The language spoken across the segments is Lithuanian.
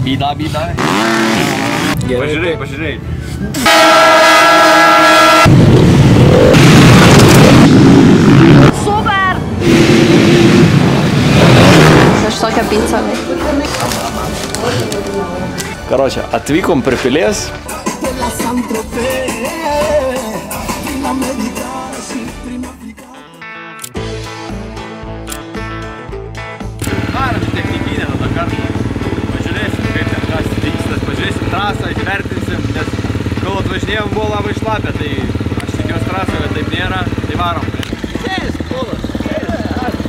bėda. Gerai. Pažiūrėk. Super! Aš tokią pizzą veikiu. Karočią, atvykom prie pilies. Darom technikinę tada kartą. Pažiūrėsim, kaip ten kas vyksta, pažiūrėsim trasą, įvertinsim, nes kol atvažinėjom buvo labai šlapia, tai aš tikiuosi trasą, kad taip nėra, tai varom. Sės, polas, žiūrėkit,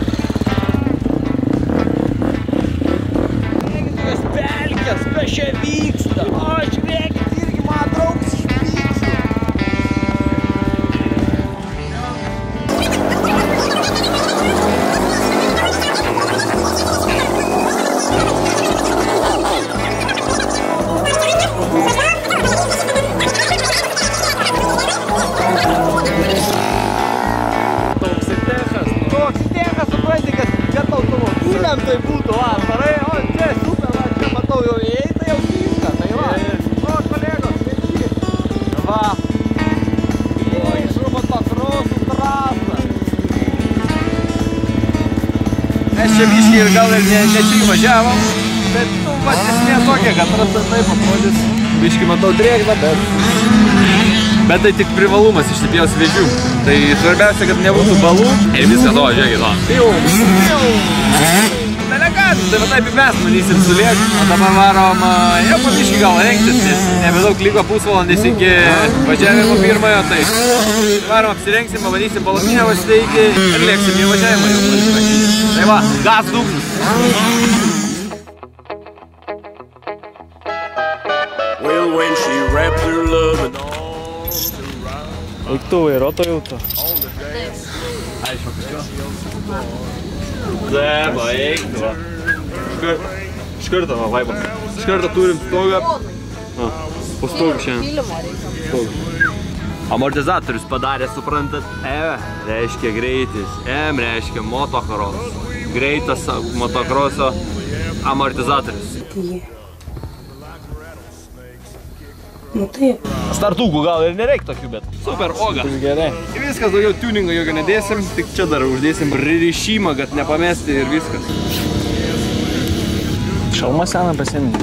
tokios pelkės, kas čia vyksta. O, žiūrėkit, irgi man draugs išvyksta. Tai būtų, varai, o čia super, čia matau jau įėjai, tai jau vyksta, tai va. O, kolegos, sveiki. Va. O, iš motokrosų trasą. Mes čia biškį ir gal ir ne čia įvažiavom, bet, nu, va, esmė tokia, kad trasa taip atrodys. Biškį matau drėgną, bet tai tik privalumas išsipjaus vėžių. Tai svarbiausia, kad nebūtų balų ir viskas, o, žiūrėkit, o. Tai va taip mes manysim sulėk, o dabar varom jau pabiškį gal rengtis, nes nebedaug liko pusvalandis iki važiavimo pirmojo, tai varom apsirengsim, pavadysim palapinę vasiteikį ir lėksim į važiavimą jau. Tai va, gas dugnas. Eik tu, vairuotojų tu. Aišku, kažko. Zeba, eik tu. Iš karto, va, vaibas. Iš karto turim stogą. Po stogą šiandien. Amortizatorius padarė, suprantat? Reiškia greitis. M reiškia motokros. Greitas motokroso amortizatorius. Nu taip. Startūkų gal ir nereik tokių, bet super oga. Gerai. Ir viskas, daugiau tuningo jokio nedėsim, tik čia dar uždėsim pririšimą, kad nepamesti ir viskas. Šalmą seną pasiėmė.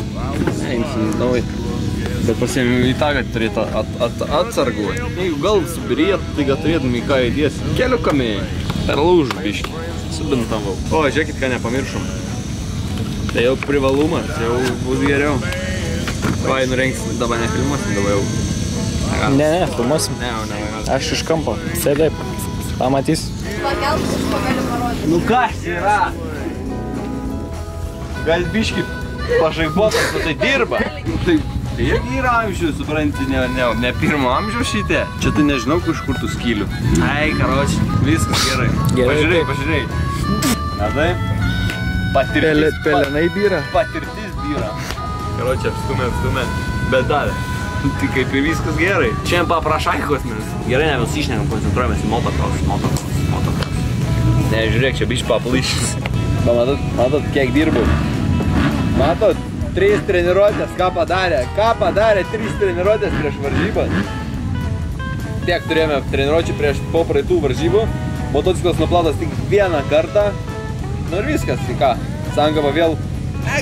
Einsim naują. Bet pasiėmė į tą, kad turėtų atsarguoti. Jeigu gal subirėt, tai gal turėtum į ką įdėsi. Kelių kamėjai. Per laužų biškį. Subintavau. O, žiūrėkit, ką nepamiršom. Tai jau privalumas, jau bus geriau. Vai, nurengsim, dabar nefilmuosim, dabar jau. Ne, filmuosim. Ne. Aš iš kampo. Taip, pamatys. Nu kas yra? Gal biškį pažaibotas, bet tai dirba. Tai irgi yra amžius, supranti, ne pirmo amžiaus šitie. Čia tai nežinau, iš kur tų skylių. Ai, karoči, viskas gerai. Pažiūrėk. Na taip. Pelenai byra. Patirtis byra. Karoči, apstumė, bet davė. Tai kaip ir viskas gerai. Šiandien paprašaikos mes. Gerai, ne mes išnekam, koncentruojamės į motokros. Ne, žiūrėk, čia biškį paplyšis. Matot, kiek dirbu. Matot, 3 treniruotės, ką padarė? 3 treniruotės prieš varžybas. Tiek turėjome treniruočių po praeitų varžybų. Motociklas nuplautas tik 1 kartą. Nu ir viskas, tai ką? Sankaba vėl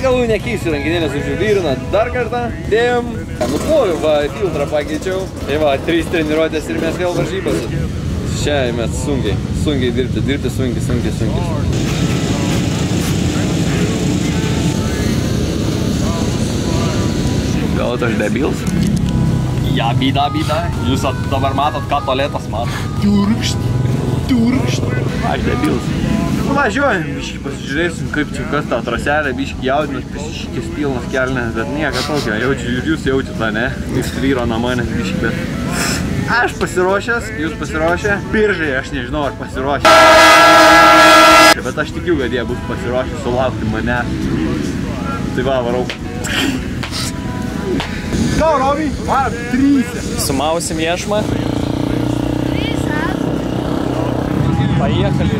galų nekeisiu rankinėlės užvirina dar kartą. Dėjom. Nuploviau, va, filtrą pakeičiau. Tai va, 3 treniruotės ir mes vėl varžybas. Čia mes sunkiai dirbti sunkiai. Gal aš debils? Ja, bėda. Jūs dabar matot, ką tualetas mato. Turkšt. Aš debils. Važiuojam, biškį pasižiūrėsim, kaip čia kas tą traselę, biškį jaudinas, prisišykės pilnas kelnes, bet nieko tokio, jaučiu ir jūs jaučiu tą, ne? Vis vyro namanės biškį, bet aš pasiruošęs, jūs pasiruošę, biržai aš nežinau ar pasiruošę. Bet aš tikiu, kad jie bus pasiruošę sulaukti mane. Tai va, varau. Ką, Romy? Varam, 3. Sumausim iešmą. 3. Поехали.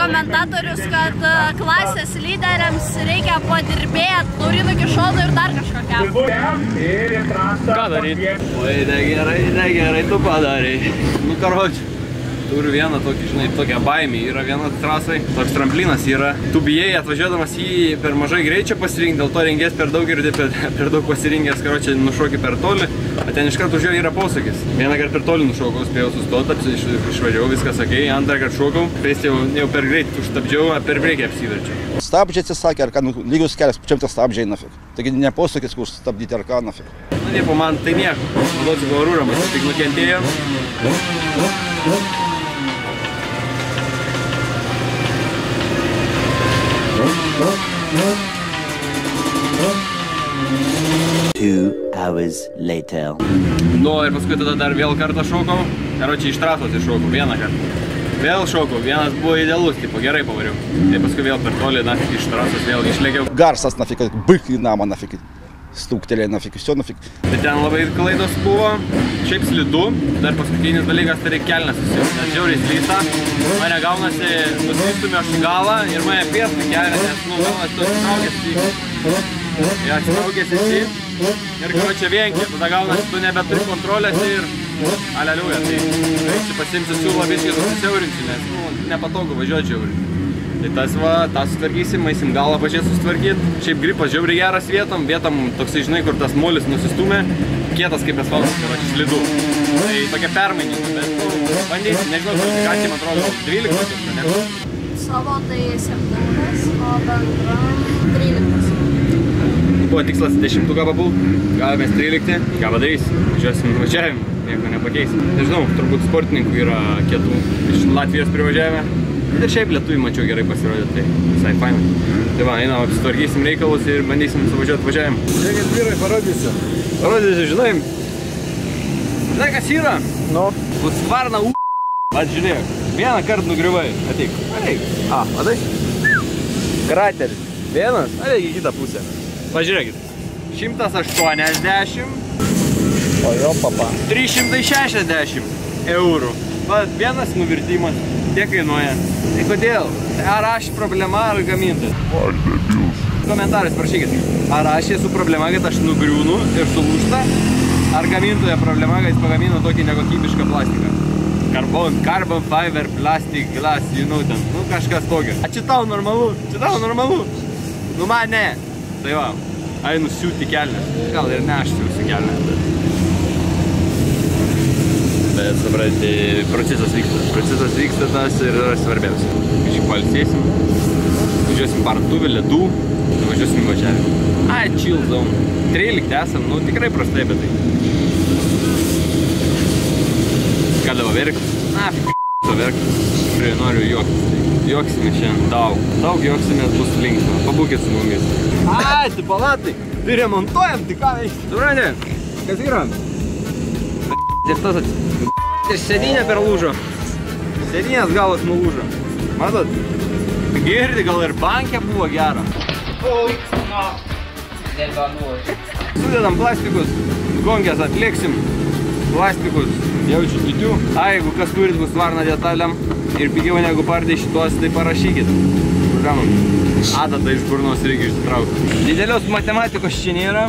komentatorius, kad klasės lyderiams reikia padirbėti, Laurynu Kišonu ir dar kažkokiam. Ką daryti? Oi, negerai, tu padarei. Nu, karoči. Turiu vieną tokį, žinai, tokią baimį. Yra viena trasai, toks tramplinas yra. Tu bijai atvažiuodamas jį per mažai greičio pasirinkti, dėl to rengės per daug ir per daug pasirinkęs, karočią, nušokį per toli. O ten iškart už jo yra posakis. Vieną kartą per toli nušokau, spėjau sustoti, išvažiavau, viską sakei. Antrą kartą šokau, pėsti jau per greit užstabdžiau, per priekį apsiverčiau. Stabdžiai atsisakė, ar ką, lygius kelias, pačiam tas stabdžiai nafik. Taigi ne posakis, kur stabdyti ar ką nafik. Nu, nieko, man tai nieko. Duosiu gal rūramas, tik nukentėjo. 2 hours later. Nu, ir paskui tada dar vėl kartą šokau. Karočią, iš trasos iššokau vieną kartą. Vėl šokau, vienas buvo idealus, tipo gerai pavariau. Tai paskui vėl per tolį, nafik, iš trasos vėl išlėkiau. Garsas nafik, byk į namą nafik. Stūktelė nafik, viso nafik. Tai ten labai klaidos buvo, šiaip slidu. Dar paskutinis dalykas, tai reikia kelnes susiūti. Nes žiauriai slysta, mane gaunasi, nusistumė aš galą ir mane pėstų kelnes, nes, nu, gaunasi tu atsitraukęs esi. Ir karočią vienkį, tada gaunasi tu nebeturi kontrolės ir aleliuja. Tai reikia pasiimti siūlą biškį susisiaurinti, nes, nu, nepatogu važiuoti žiauriai. Tai tas va, tą sutvarkysim, eisim galą pačiai susitvarkyti. Šiaip gripas žiauriai geras vietom toksai, žinai, kur tas molis nusistumė, kietas kaip asfaltas, karočią, slidu. Tai tokia permaininga, bet, nu, bandysim, nežinau, kvalifikacija, man atrodo, 12, ne? Savo tai 7, o bendram 13. Buvo tikslas 10-ką papult, gavomės 13, ką padarysim, važiavim, nieko nepakeisim. Nežinau, turbūt sportininkų yra kietų iš Latvijos privažiavę. Ir šiaip lietuvių mačiau gerai pasirodė, tai visai fainai. Tai va, einam, apsitvarkysim reikalus ir bandysim suvažiuoti važiavim. Žiūrėkit, vyrai, parodysiu. Parodysiu, žinai. Žinai, kas yra? Nu. Bus varna Vat žiūrėk, vieną kartą nugriuvai. Ateik, ateik. Matai? Krateris. Vienas, ateik į kitą pusę. Pažiūrėkit. 180. O jo, papa. 360 eurų. Vat vienas nuvirtimas. Tiek kainuoja. Tai kodėl? Ar aš problema, ar gamintojas? Aš debilas. Komentarais parašykit. Ar aš esu problema, kad aš nugriūnu ir sulūžta? Ar gamintoja problema, kad jis pagamino tokį nekokybišką plastiką? Carbon fiber, plastic, glass, you know ten. Nu, kažkas tokio. A čia tau normalu? Čia tau normalu? Nu, man ne. Tai va, einu siūti kelnes. Gal ir ne aš siūsiu kelnes, bet supranti, procesas vyksta. Procesas vyksta tas ir yra svarbiausia. Kažkaip pailsėsim, važiuosim parduotuvę, ledų, važiuosim važiavimą. Ai, chill zone. 13 esam, nu tikrai prastai, bet tai. Ką dabar verkti? Na, f***o verkti. Tikrai noriu juoktis. Juoksime šiandien daug. Daug juoksimės bus linksma. Pabūkit su mumis. Ai, tai palatai. Tai remontuojam, tai ką veikti? Supranti? Kas yra? Ir tas ir sėdynė perlūžo. Sėdynės galas nulūžo. Matot? Girdi, gal ir bankė buvo gera. Sudedam plastikus, gongės atliksim. Plastikus jaučiu kitių. Jeigu kas turit bus varną detaliam ir pigiau negu pardė šitos, tai parašykit. Programom. Adatą iš burnos reikia išsitraukti. Didelios matematikos čia nėra.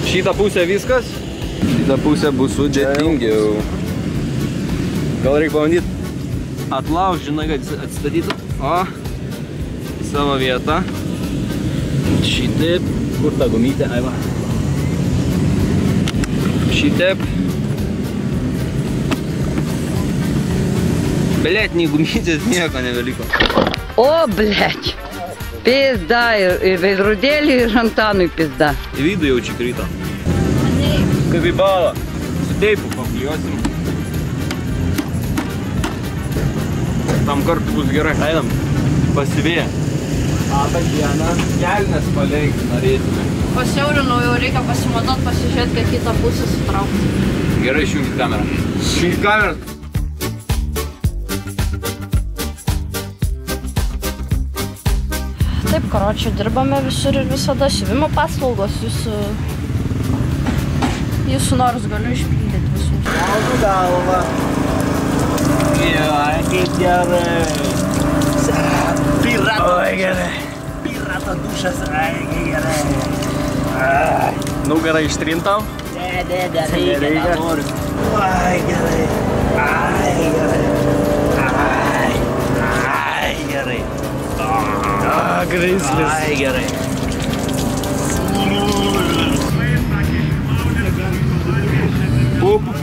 Šitą pusę viskas, šitą pusę bus sudėtingiau. Gal reikia pabandyti atlaužti, žinai, kad jis atsistatytų. O, į savo vietą. Šitaip. Kur ta gumytė? Aiva. Šitaip. Blet, nei gumytės nieko nebeliko. O, blet. Pizda ir veidrodėlį ir Antanui pizda. Į vidų jau čia krito. Kaip į balą. Su teipu pakliuosim. Tam kartu bus gerai. Einam. Pasivėję. Labą dieną. Kelnes paleikti norėtume. Pasiaurinau, jau reikia pasimatuot, pasižiūrėti, kaip kitą pusę sutraukti. Gerai, išjungit kamerą. Išjungit kamerą. Taip, karočią, dirbame visur ir visada. Siuvimo paslaugos, jūsų norus galiu išpildyti visus. Gaunu galvą. Kaip gerai. Pirato. Oi, gerai. Pirato dušas. Ai, gerai. Nugarą ištrintam? Ne, nenoriu. Ai, gerai. Ai, gerai. Ai, gerai. Grislis. Ai, gerai.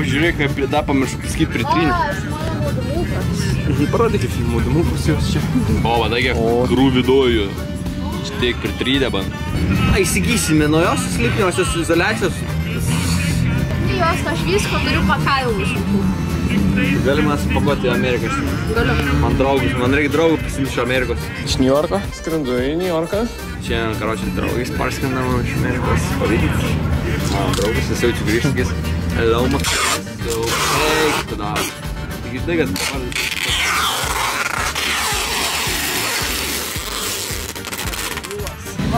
Pažiūrėk, kaip dar pamiršau, kaip pritrynė. Parodykit filmuodamukus jos čia. O, va, taigi, krūvį dojų. Čia tiek pritrynė, man. Įsigysime naujosios lipniosios izoliacijos. Jos aš visko turiu pakailu iš jų. Galima spakuoti į Ameriką. Man reikia draugų prisimti iš Amerikos. Iš New Yorko? Skrendu į New Yorką. Čia, karočią, draugais parskrendama iš Amerikos. Pavydyti. Mano draugas, jis jau čia grįžtakis. Hello, makas. Eik, tada. Tik žinai, kad dabar...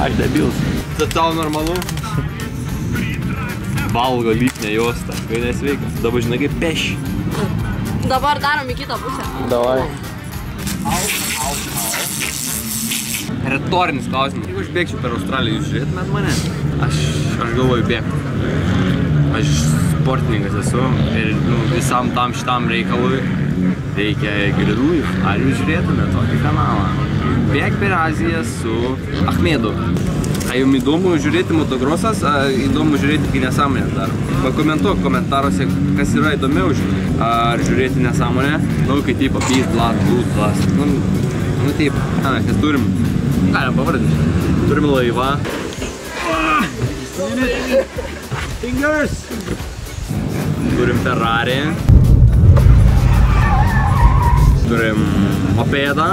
Aš debilas. Tai tau normalu? Valgo lytinę juostą, kai nesveika. Dabar žinai kaip peši. Dabar darom į kitą pusę. Davai. Retorinis klausimas. Jeigu aš bėgčiau per Australiją, jūs žiūrėtumėt mane? Aš galvoju bėgti. Aš sportininkas esu ir visam tam šitam reikalui reikia grįdųjų. Ar jūs žiūrėtumėt tokį kanalą? Bėg per Aziją su Ahmedu. Ar jums įdomu žiūrėti motokrosas, ar įdomu žiūrėti, kai nesąmonės daro? Pakomentuok komentaruose, kas yra įdomiau žiūrėti. Ar žiūrėti nesąmonę? Nu, kai taip apys, blas. Nu taip, kas turim? Galim pavardinti. Turim laivą. Fingers! Turim Ferrari. Turim mopedą.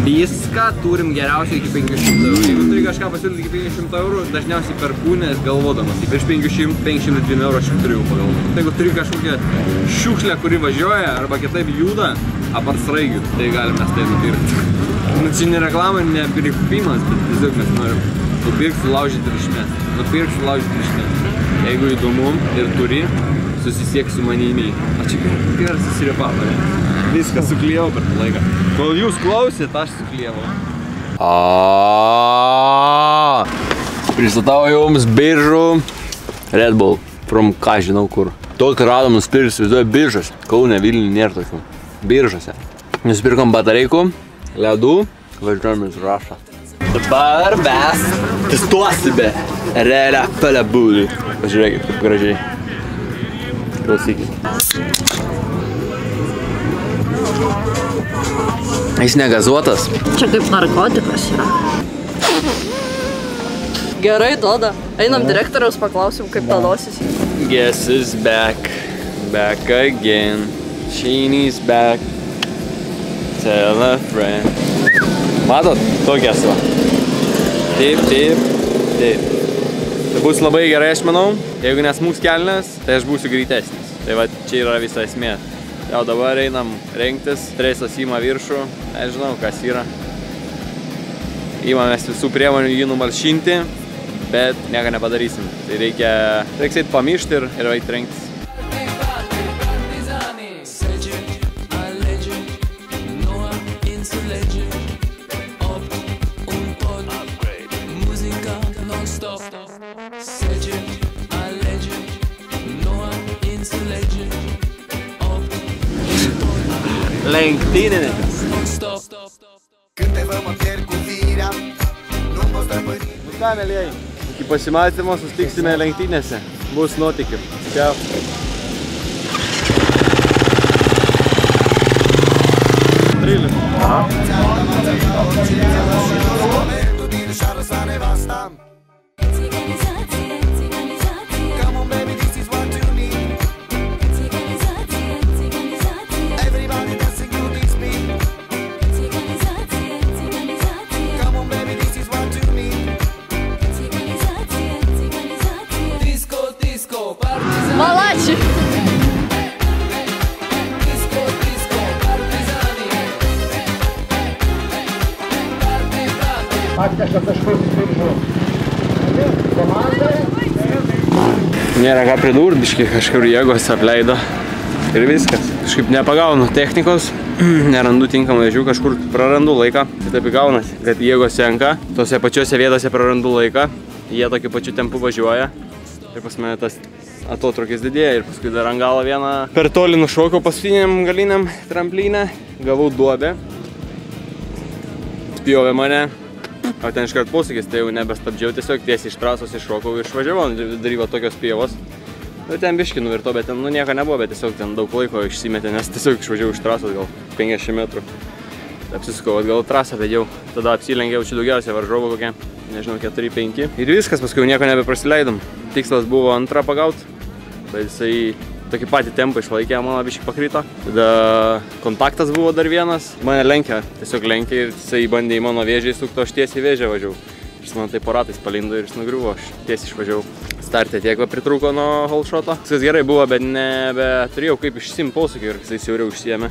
Viską turim geriausiai iki 500 eurų. Jeigu turi kažką pasiūlyti iki 500 eurų, dažniausiai perku, nes galvodamas. Virš 500-502 eurų aš turiu pagalvoti. Tai jeigu turi kažkokią šiukšlę, kuri važiuoja arba kitaip juda, apart sraigių, tai galim mes tai nupirkti. Nu, čia ne reklama, ne pirkimas, bet tiesiog mes norim nupirkti, sulaužyti ir išmesti. Nupirkti, sulaužyti ir išmesti. Jeigu įdomu ir turi, susisiek su manimi. O čia gerai susirepavo, ne? Viską suklijau per laiką. Kol jūs klausėt, aš suklijavau. Pristatau jums biržų Red Bull. From ką žinau kur. Tokį radom nusipirkti, vizuoju, biržose. Kaune, Vilniuje nėra tokių. Biržose. Nusipirkom batareikų, ledų, važiuojame su Raša. Dabar mes testuosime realią pelebūdį. Pažiūrėkit, kaip gražiai. Klausykit. Jis negazuotas. Čia kaip narkotikas yra. Gerai, duoda. Einam direktoriaus paklausim, kaip talosis. Guess is back. Back again. Sheeny's back. Tell a friend. Matot? Tokias va. Taip. Tai bus labai gerai, aš manau. Jeigu nesmūks kelnes, tai aš būsiu greitesnis. Tai va, čia yra visa esmė. Jau dabar einam rengtis, stresas įma viršų, nežinau kas yra. Įmamės visų priemonių jį numalšinti, bet nieko nepadarysim. Tai reiks eit pamišti ir eit rengtis. Lenktynininkas. Nu ką, mėlėjai, iki pasimatymo sustiksime lenktynėse. Bus nuotykių. Ciao. Trilin. Aha. Malači! Atneša taškus biržų. Komandai. Nėra ką pridurdiškai, kažkur jėgos apleido. Ir viskas. Kažkaip nepagaunu technikos, nerandu tinkamų vėžių, kažkur prarandu laiką. Tai taip įgaunasi, kad jėgos senka, tose pačiose vietose prarandu laiką, jie tokiu pačiu tempu važiuoja. Ir pas mane tas atotrukis didėja ir paskui dar ant galo vieną per toli nušokau paskutiniam galiniam tramplyne, gavau duobę, spjovė mane, o ten iškart posūkis, tai jau nebestabdžiau, tiesiog tiesiai iš trasos iššokau ir išvažiavau, daryvo tokios pievos. Ir ten biškį nuvirto, bet ten nieko nebuvo, bet tiesiog ten daug laiko išsimetė, nes tiesiog išvažiavau iš trasos gal 50 metrų. Apsisukau atgal trasą, vedžiau, tada apsilenkiau, čia daugiausiai varžovų kokie, nežinau, 4-5. Ir viskas, paskui nieko nebeprasileidom. Tikslas buvo antrą pagaut, bet jisai tokį patį tempą išlaikė, mano biškį pakrito. Tada kontaktas buvo dar vienas, mane lenkė, tiesiog lenkė ir jisai bandė į mano vėžį įsukti, aš tiesiai vėžę važiavau. Jis man tai po ratais palindo ir jis nugriuvo, aš tiesiai išvažiavau. Startė tiek pritrūko nuo holšoto. Viskas gerai buvo, bet nebeturėjau kaip išsiimt posūkį ir jisai siauriau išsiėmė.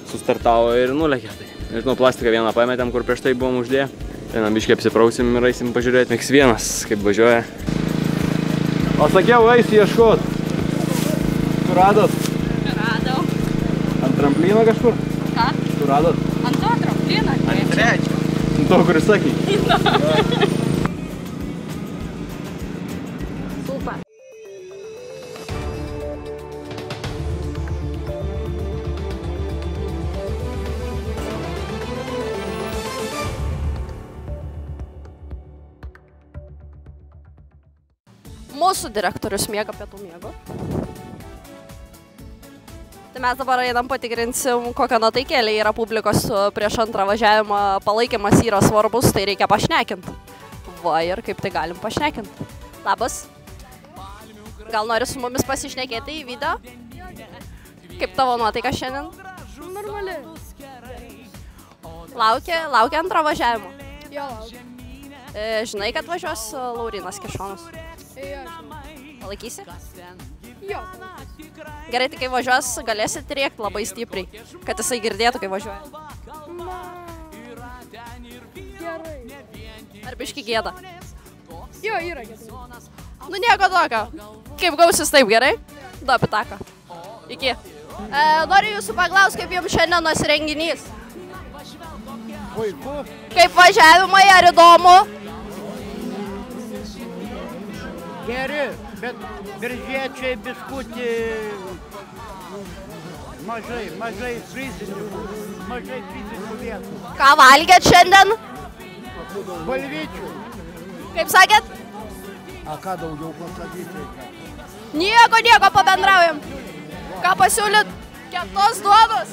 Sustartavo ir nulekė. Nežinau, plastiką vieną pametėm, kur prieš tai buvom uždėję. Vieną biškį apsiprausim ir eisim pažiūrėti. X1, kaip važiuoja. O sakiau, eisi ieškot. Tu radot? Radau. Ant tramplyno kažkur? Ką? Tu radot? Ant to tramplyno. Ant trečio. Ant to, kuris sakė. Super. Mūsų direktorius miega pietų miego. Tai mes dabar einam patikrinsim, kokią nuotaikėlę yra publikos prieš antrą važiavimą. Palaikymas yra svarbus, tai reikia pašnekinti. Va, ir kaip tai galim pašnekinti. Labas. Gal nori su mumis pasišnekėti į video? Kaip tavo nuotaika šiandien? Normaliai. Laukia antro važiavimo. Jo, laukia. Žinai, kad važiuos Laurynas Kišonas? Jo, žinai. Palaikysi? Jo. Gerai, tai kai važiuos, galėsit rėkti labai stipriai, kad jisai girdėtų, kai važiuoja. Gerai. Ar biški gėda? Jo, yra gerai. Nu nieko tokio. Kaip gausis taip, gerai? Du apie taką. Iki. Noriu jūsų paklausti, kaip jums šiandienos renginys? Puiku. Kaip važiavimai, ar įdomu? Geri, bet biržiečiai biskutį mažai frizinių vietų. Ką valgėt šiandien? Balvyčių. Kaip sakėt? A ką daugiau pasakyti? Nieko, pabendraujam. Ką pasiūlyt? Keptos duonos?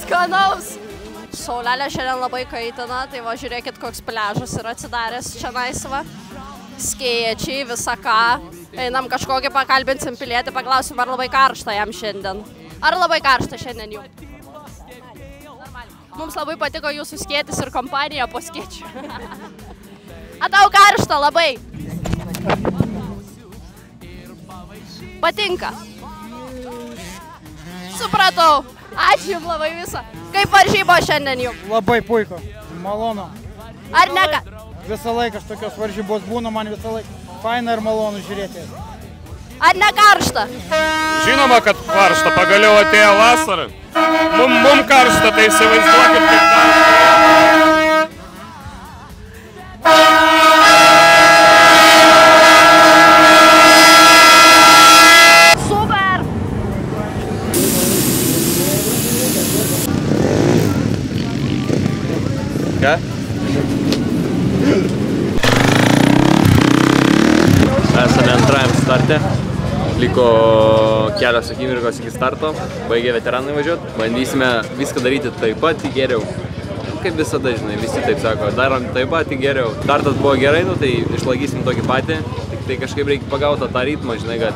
Skanaus. Saulelė šiandien labai kaitina, tai va žiūrėkit, koks pliažas yra atsidaręs čia naisva. Skėčiai, visa ką. Einam kažkokį pakalbinsim pilietį, paklausim, ar labai karšta jam šiandien. Ar labai karšta šiandien jų? Mums labai patiko jūsų skėtis ir kompanija po skėčių. A tau karšta labai? Patinka? Supratau. Ačiū jums labai visą. Kaip varžybo šiandien jums? Labai puiku, malonu. Ar ne ką? Visą laiką tokios varžybos būna, man visą laiką faina ir malonu žiūrėti. Ar ne karšta? Žinoma, kad karšta, pagaliau atėjo vasara. Mum karšta, tai įsivaizduokit, kaip karšta. Super! Ką? Esame antrajam starte. Liko kelios akimirkos iki starto. Baigė veteranai važiuoti. Bandysime viską daryti taip pat, tik geriau. Kaip visada, žinai, visi taip sako, darom taip pat, tik geriau. Startas buvo gerai, nu tai išlaikysim tokį patį. Tik tai kažkaip reikia pagauti tą ritmą, žinai, kad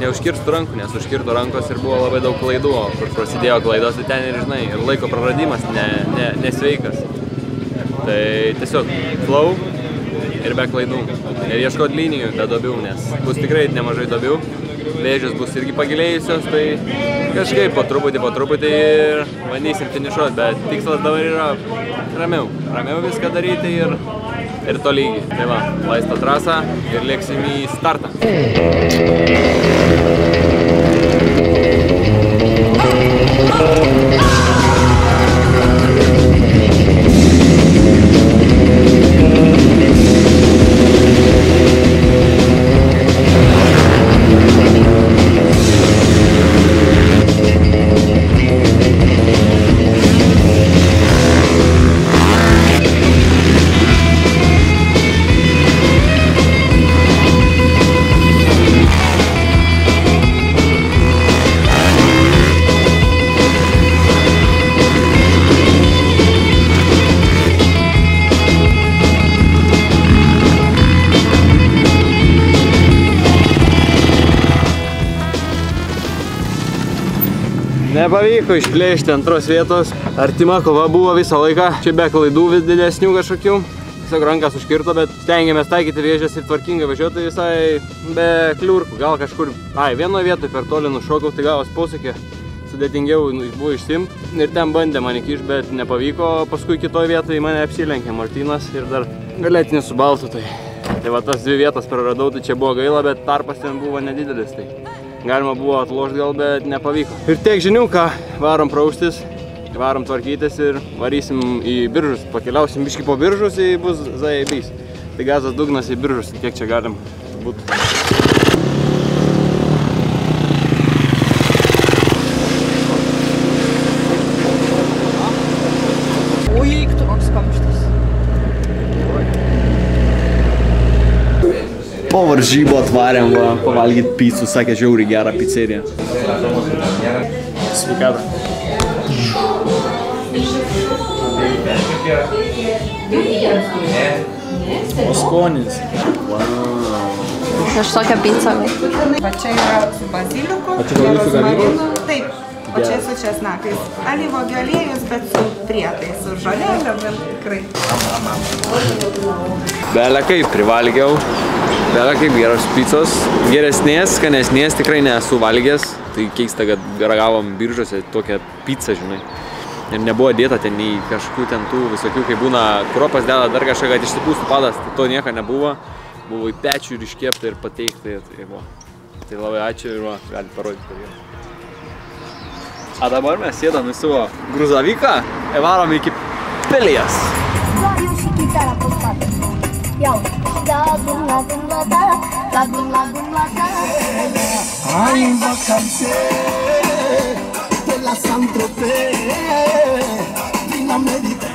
neužkirstų rankų, nes užkirto rankos ir buvo labai daug klaidų, kur prasidėjo klaidos, tai ten ir, žinai, ir laiko praradimas nesveikas. Tai tiesiog flow ir be klaidų. Ir ieškoti linijų be duobių, nes bus tikrai nemažai duobių. Vėžės bus irgi pagilėjusios, tai kažkaip po truputį ir bandysim finišuoti, bet tikslas dabar yra ramiau viską daryti ir ir tolygiai. Tai va, laisto trasą ir lėksim į startą. Nepavyko išplėšti antros vietos. Artima kova buvo visą laiką. Čia be klaidų vis didesnių kažkokių. Tiesiog rankas užkirto, bet stengiamės taikyti vėžės ir tvarkingai važiuoti visai be kliurkų. Gal kažkur, vienoje vietoje per toli nušokau, tai gavos posūkį. Sudėtingiau buvo išsimt. Ir ten bandė man įkišti, bet nepavyko. Paskui kitoje vietoje mane apsilenkė Martynas ir dar galėtinis su Baltu. Tai va tas 2 vietas praradau, tai čia buvo gaila, bet tarpas ten buvo nedidelis. Tai galima buvo atlošti gal, bet nepavyko. Ir tiek žinių, ką varom praustis, varom tvarkytis ir varysim į Biržus. Pakeliausim biškį po Biržus, tai bus zaibys. Tai gazas dugnas į Biržus, kiek čia galim būti. Uik, tu koks kamštis. Po varžybų atvarėm pavalgyti picų, sakė žiauriai gerą pizzeriją. Sveikatą. O skonis. Aš tokią pizzą. Va čia yra su baziliku, rozmarinu, taip, o čia su česnakais. Alyvuogių aliejus, bet su prietaisu, žolelėm ir tikrai. Belė kaip privalgiau. Belė kaip geros picos. Geresnės, skanesnės tikrai nesu valgęs. Tai keista, kad ragavom Biržuose tokią pizzą, žinai. Ir nebuvo dėta ten į kažkokių ten tų visokių, kai būna kruopas deda dar kažką, kad išsipūstų padas. Tai to nieko nebuvo. Buvo į pečių ir iškepta ir pateikta. Tai labai ačiū ir gali parodyti per vieną. A dabar mes sėdam į savo gruzaviką ir varom iki Pelijas.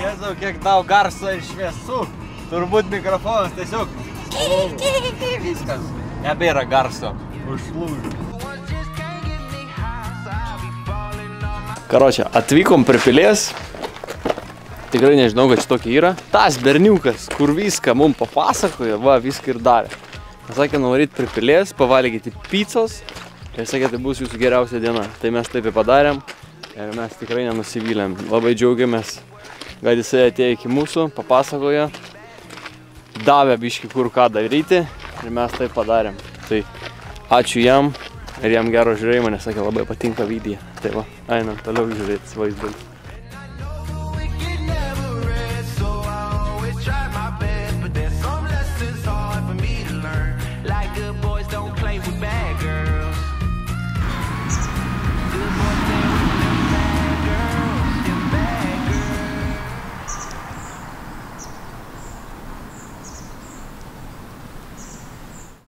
Jėzau, kiek tau garso ir šviesų. Turbūt mikrofonas tiesiog viskas. Nebėra garso. Užlūžiu. Karočią, atvykom prie Pilies. Tikrai nežinau, kad čia tokia yra. Tas berniukas, kur viską mums papasakojo, va, viską ir darė. Mes sakė, nuvaryti prie Pilies, pavalgyti pizzos. Ir sakė, tai bus jūsų geriausia diena. Tai mes taip ir padarėm. Ir mes tikrai nenusivylėm. Labai džiaugiamės, kad jisai atėjo iki mūsų, papasakojo. Davė biškį kur ką daryti. Ir mes taip padarėm. Tai ačiū jam ir jam gero žiūrėjimo, nes sakė, labai patinka video. Tai va, einam toliau žiūrėti vaizdus.